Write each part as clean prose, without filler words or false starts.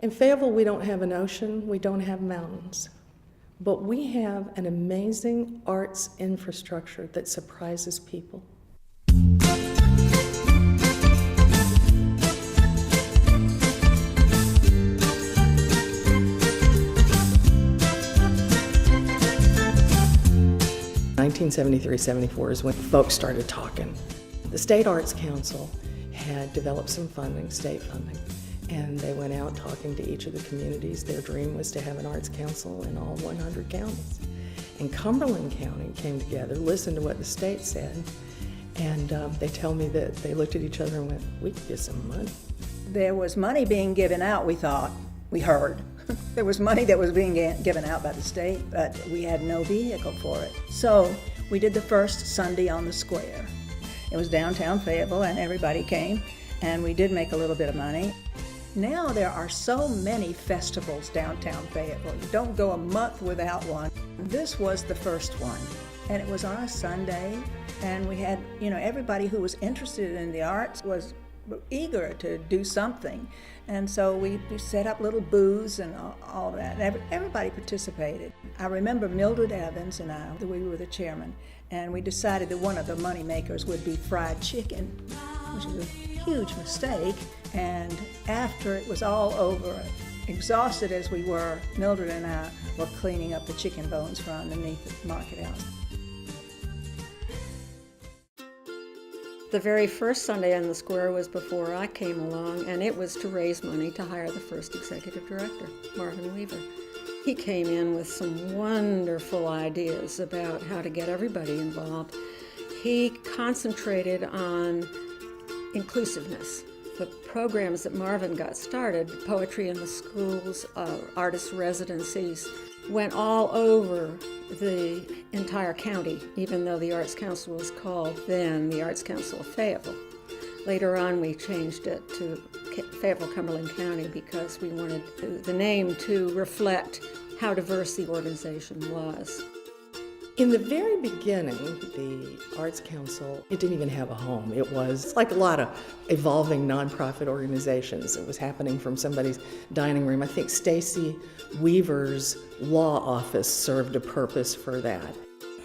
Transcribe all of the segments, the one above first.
In Fayetteville, we don't have an ocean, we don't have mountains, but we have an amazing arts infrastructure that surprises people. In 1973-74 is when folks started talking. The State Arts Council had developed some funding, state funding, and they went out talking to each of the communities. Their dream was to have an arts council in all 100 counties. And Cumberland County came together, listened to what the state said, and they tell me that they looked at each other and went, we could get some money. There was money being given out, we thought, we heard. There was money that was being given out by the state, but we had no vehicle for it. So we did the first Sunday on the Square. It was downtown Fayetteville, and everybody came, and we did make a little bit of money. Now there are so many festivals downtown Fayetteville. You don't go a month without one. This was the first one, and it was on a Sunday, and we had, everybody who was interested in the arts was eager to do something. And so we set up little booths and all that. Everybody participated. I remember Mildred Evans and I, we were the chairman, and we decided that one of the money makers would be fried chicken, which is a huge mistake. And after it was all over, exhausted as we were, Mildred and I were cleaning up the chicken bones from underneath the market house. The very first Sunday on the Square was before I came along, and it was to raise money to hire the first executive director, Marvin Weaver. He came in with some wonderful ideas about how to get everybody involved. He concentrated on inclusiveness. The programs that Marvin got started, poetry in the schools, artist residencies, went all over the entire county, even though the Arts Council was called then the Arts Council of Fayetteville. Later on, we changed it to Fayetteville, Cumberland County because we wanted the name to reflect how diverse the organization was. In the very beginning, the Arts Council, it didn't even have a home. It was like a lot of evolving nonprofit organizations. It was happening from somebody's dining room. I think Stacy Weaver's law office served a purpose for that.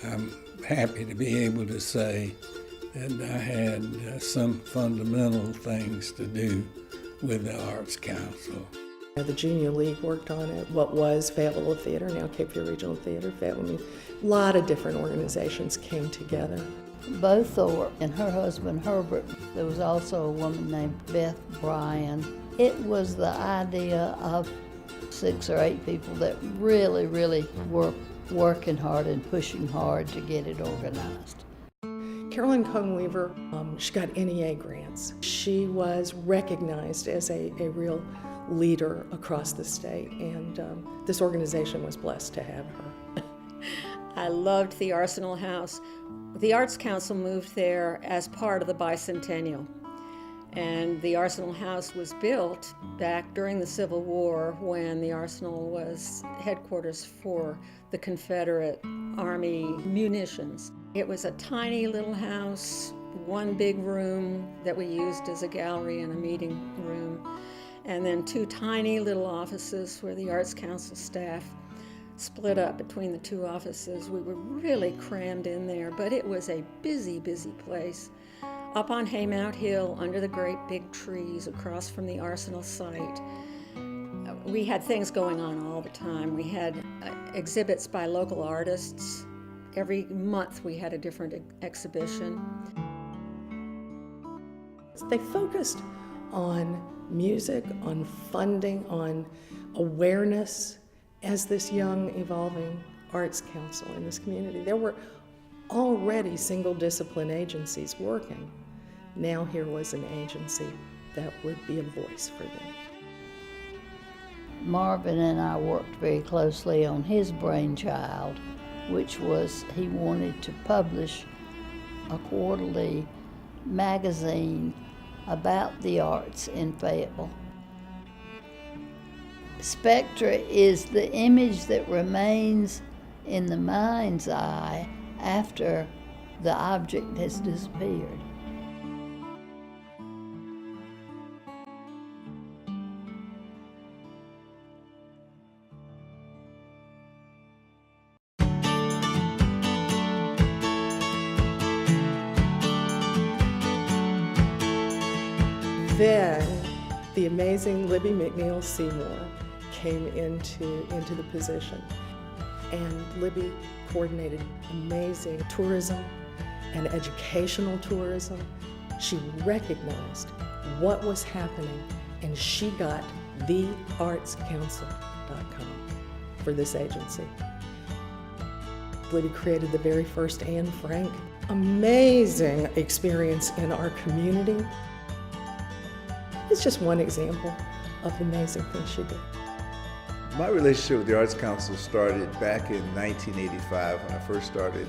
I'm happy to be able to say that I had some fundamental things to do with the Arts Council. The Junior League worked on it. What was Fayetteville Theater, now Cape Fear Regional Theater, Fayetteville. A lot of different organizations came together. Bo Thorpe and her husband Herbert. There was also a woman named Beth Bryan. It was the idea of 6 or 8 people that really were working hard and pushing hard to get it organized. Carolyn Cohn Weaver, she got NEA grants. She was recognized as a real leader across the state, and this organization was blessed to have her. I loved the Arsenal House. The Arts Council moved there as part of the bicentennial, and the Arsenal House was built back during the Civil War when the Arsenal was headquarters for the Confederate Army munitions. It was a tiny little house, one big room that we used as a gallery and a meeting room, and then 2 tiny little offices where the Arts Council staff split up between the 2 offices. We were really crammed in there, but it was a busy place. Up on Haymount Hill, under the great big trees across from the Arsenal site, we had things going on all the time. We had exhibits by local artists. Every month we had a different exhibition. They focused on music, on funding, on awareness as this young, evolving arts council in this community. There were already single discipline agencies working. Now here was an agency that would be a voice for them. Marvin and I worked very closely on his brainchild, which was he wanted to publish a quarterly magazine about the arts in Fayetteville. Spectra is the image that remains in the mind's eye after the object has disappeared. then the amazing Libby McNeil Seymour came into the position. And Libby coordinated amazing tourism and educational tourism. She recognized what was happening, and she got theartscouncil.com for this agency. Libby created the very first Anne Frank. Amazing experience in our community. It's just one example of the amazing things she did. My relationship with the Arts Council started back in 1985 when I first started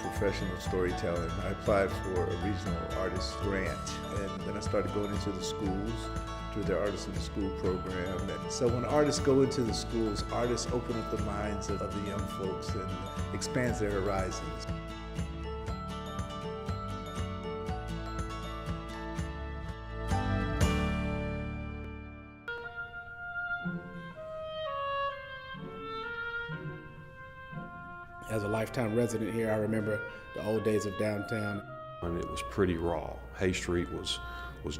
professional storytelling. I applied for a regional artist grant, and then I started going into the schools through their Artists in the School program. And so when artists go into the schools, artists open up the minds of the young folks and expands their horizons. As a lifetime resident here, I remember the old days of downtown. And it was pretty raw. Hay Street was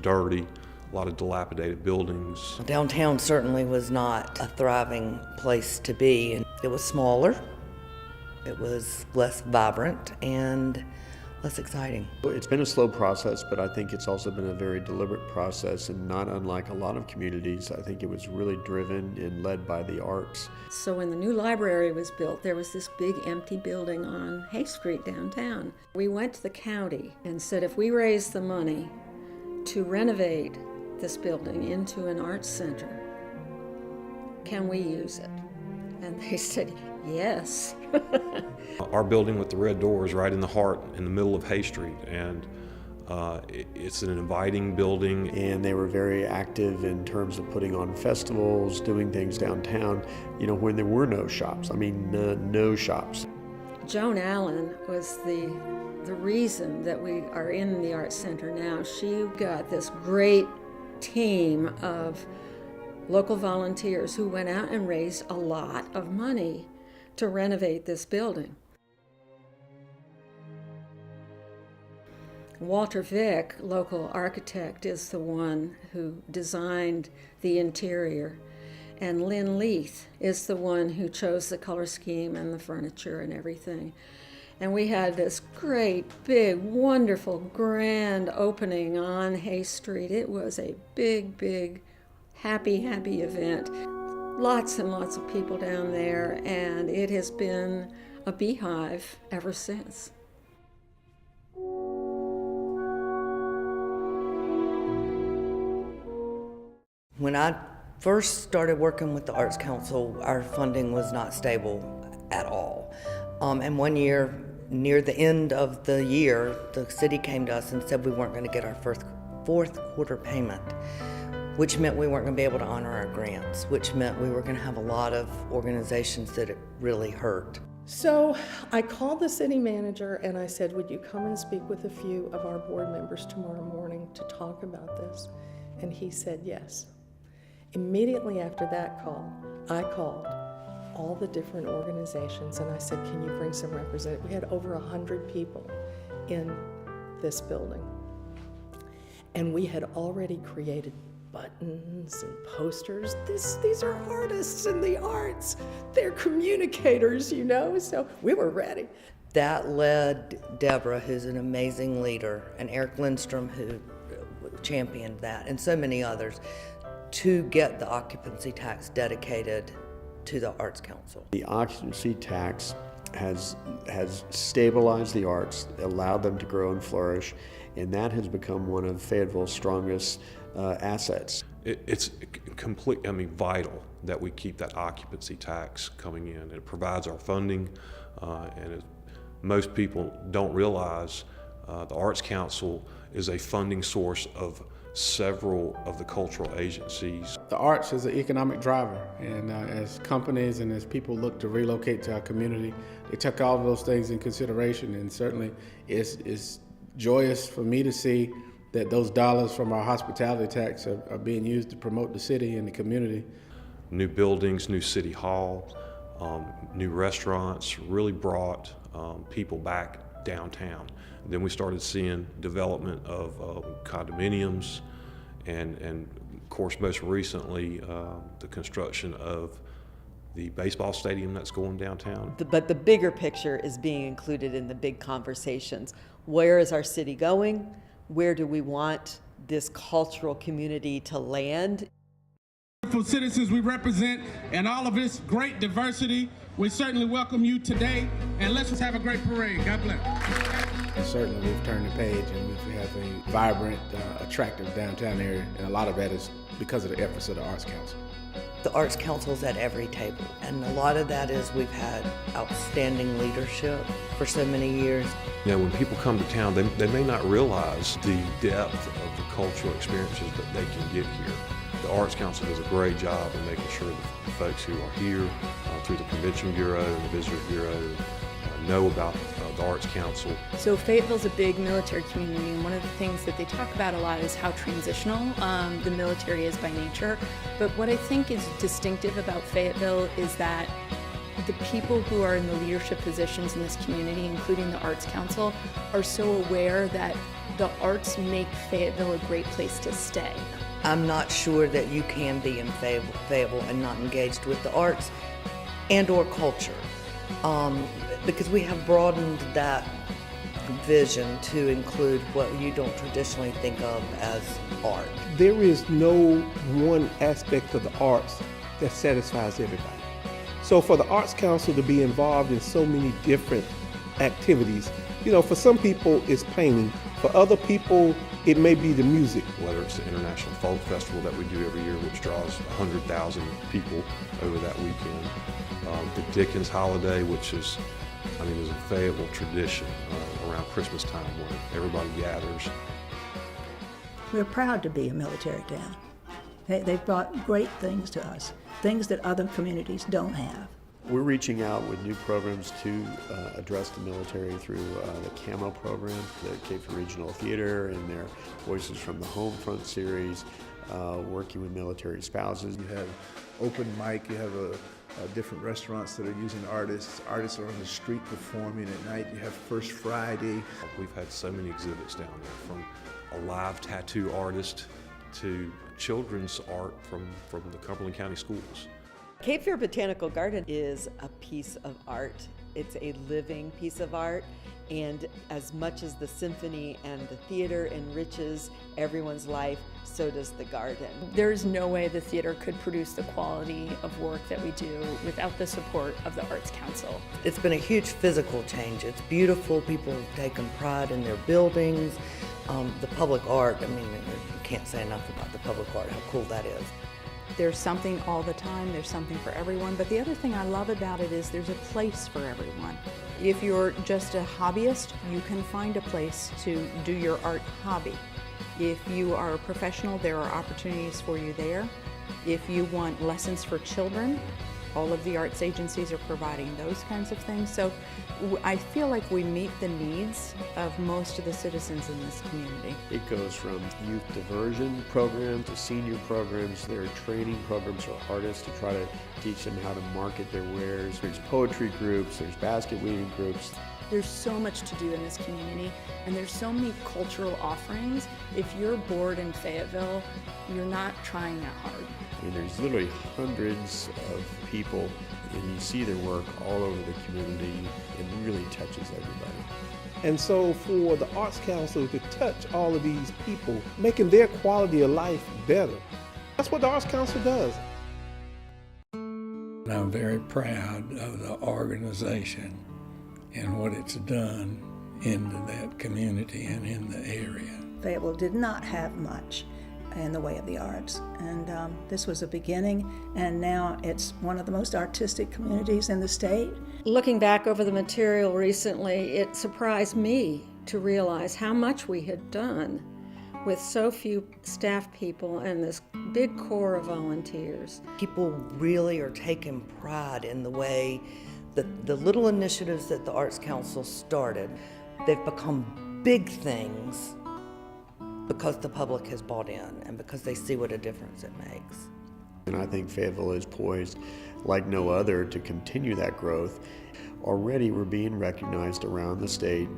dirty, a lot of dilapidated buildings. Downtown certainly was not a thriving place to be. It was smaller, it was less vibrant, and less exciting. It's been a slow process, but I think it's also been a very deliberate process, and not unlike a lot of communities. I think it was really driven and led by the arts. So when the new library was built, there was this big empty building on Hay Street downtown. We went to the county and said, if we raise the money to renovate this building into an arts center, can we use it? And they said, yes. Our building with the red door is right in the heart, in the middle of Hay Street, and it's an inviting building. And they were very active in terms of putting on festivals, doing things downtown, when there were no shops. I mean, no shops. Joan Allen was the reason that we are in the Arts Center now. She got this great team of local volunteers who went out and raised a lot of money to renovate this building. Walter Vick, local architect, is the one who designed the interior, and Lynn Leith is the one who chose the color scheme and the furniture and everything. And we had this great, big, wonderful, grand opening on Hay Street. It was a big, big, happy event. Lots and lots of people down there, and it has been a beehive ever since. When I first started working with the Arts Council, our funding was not stable at all. And one year, near the end of the year, the city came to us and said we weren't going to get our fourth quarter payment, which meant we weren't going to be able to honor our grants, which meant we were going to have a lot of organizations that it really hurt. So I called the city manager and I said, would you come and speak with a few of our board members tomorrow morning to talk about this? And he said yes. Immediately after that call, I called all the different organizations and I said, can you bring some representatives? We had over 100 people in this building. And we had already created buttons and posters. These are artists in the arts. They're communicators, so we were ready. That led Deborah, who's an amazing leader, and Eric Lindstrom, who championed that, and so many others, to get the occupancy tax dedicated to the Arts Council. The occupancy tax has stabilized the arts, allowed them to grow and flourish, and that has become one of Fayetteville's strongest assets. It's vital that we keep that occupancy tax coming in. It provides our funding, and most people don't realize the Arts Council is a funding source of several of the cultural agencies. The arts is an economic driver, and as companies and as people look to relocate to our community, they took all of those things in consideration, and certainly it's joyous for me to see that those dollars from our hospitality tax are being used to promote the city and the community. New buildings, new city hall, new restaurants really brought people back downtown. And then we started seeing development of condominiums and of course most recently the construction of the baseball stadium that's going downtown. But the bigger picture is being included in the big conversations. Where is our city going? Where do we want this cultural community to land? For citizens we represent and all of this great diversity, we certainly welcome you today, and let's just have a great parade. God bless. And certainly we've turned the page and we have a vibrant, attractive downtown area, and a lot of that is because of the efforts of the Arts Council. The Arts Council's at every table, and a lot of that is we've had outstanding leadership for so many years. You know, when people come to town, they may not realize the depth of the cultural experiences that they can get here. The Arts Council does a great job in making sure that the folks who are here through the Convention Bureau and the Visitors Bureau know about the Arts Council. So Fayetteville's a big military community, and one of the things that they talk about a lot is how transitional the military is by nature. But what I think is distinctive about Fayetteville is that the people who are in the leadership positions in this community, including the Arts Council, are so aware that the arts make Fayetteville a great place to stay. I'm not sure that you can be in Fayetteville and not engaged with the arts and or culture, because we have broadened that vision to include what you don't traditionally think of as art. There is no one aspect of the arts that satisfies everybody. So for the Arts Council to be involved in so many different activities, you know, for some people it's painting, for other people it may be the music. Whether it's the International Folk Festival that we do every year, which draws 100,000 people over that weekend. The Dickens holiday, which is a Fayetteville tradition around Christmas time when everybody gathers. We're proud to be a military town. They've brought great things to us, things that other communities don't have. We're reaching out with new programs to address the military through the CAMO program, the Cape Fear Regional Theater, and their Voices from the Homefront series, working with military spouses. You have open mic, you have different restaurants that are using artists. Artists are on the street performing at night. You have First Friday. We've had so many exhibits down there, from a live tattoo artist to children's art from the Cumberland County schools. Cape Fear Botanical Garden is a piece of art. It's a living piece of art, and as much as the symphony and the theater enriches everyone's life, so does the garden. There's no way the theater could produce the quality of work that we do without the support of the Arts Council. It's been a huge physical change. It's beautiful. People have taken pride in their buildings. The public art, you can't say enough about the public art, how cool that is. There's something all the time, there's something for everyone, but the other thing I love about it is there's a place for everyone. If you're just a hobbyist, you can find a place to do your art hobby. If you are a professional, there are opportunities for you there. If you want lessons for children, all of the arts agencies are providing those kinds of things. So I feel like we meet the needs of most of the citizens in this community. It goes from youth diversion programs to senior programs. There are training programs for artists to try to teach them how to market their wares. There's poetry groups, there's basket weaving groups. There's so much to do in this community, and there's so many cultural offerings. If you're bored in Fayetteville, you're not trying that hard. There's literally hundreds of people, and you see their work all over the community. It really touches everybody. And so for the Arts Council to touch all of these people, making their quality of life better, that's what the Arts Council does. I'm very proud of the organization and what it's done into that community and in the area. Fayetteville did not have much in the way of the arts, and this was a beginning, and now it's one of the most artistic communities in the state. Looking back over the material recently, it surprised me to realize how much we had done with so few staff people and this big core of volunteers. People really are taking pride in the way that the little initiatives that the Arts Council started, they've become big things because the public has bought in and because they see what a difference it makes. And I think Fayetteville is poised like no other to continue that growth. Already we're being recognized around the state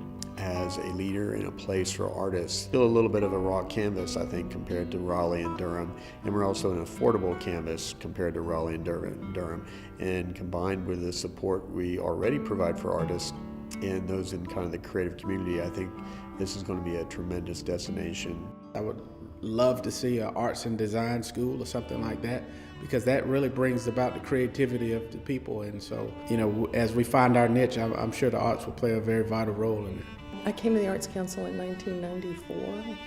as a leader and a place for artists. Still a little bit of a raw canvas, I think, compared to Raleigh and Durham, and we're also an affordable canvas compared to Raleigh and Durham. And combined with the support we already provide for artists and those in kind of the creative community, I think this is going to be a tremendous destination. I would love to see an arts and design school or something like that, because that really brings about the creativity of the people. And so, you know, as we find our niche, I'm sure the arts will play a very vital role in it. I came to the Arts Council in 1994.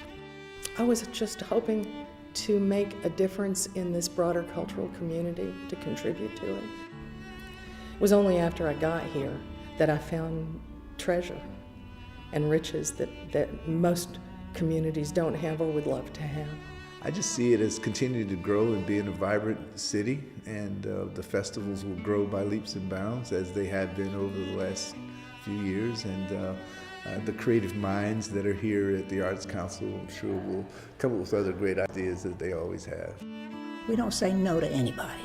I was just hoping to make a difference in this broader cultural community, to contribute to it. It was only after I got here that I found treasure and riches that most communities don't have or would love to have. I just see it as continuing to grow and being a vibrant city, and the festivals will grow by leaps and bounds as they have been over the last few years, and the creative minds that are here at the Arts Council, I'm sure, will come up with other great ideas that they always have. We don't say no to anybody.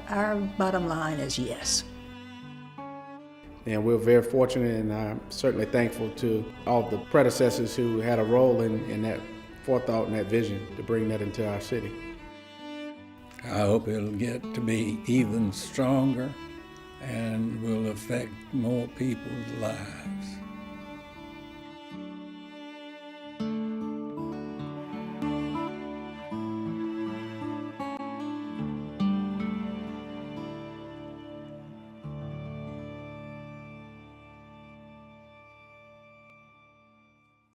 Our bottom line is yes. And we're very fortunate, and I'm certainly thankful to all the predecessors who had a role in that forethought and that vision to bring that into our city. I hope it'll get to be even stronger and will affect more people's lives.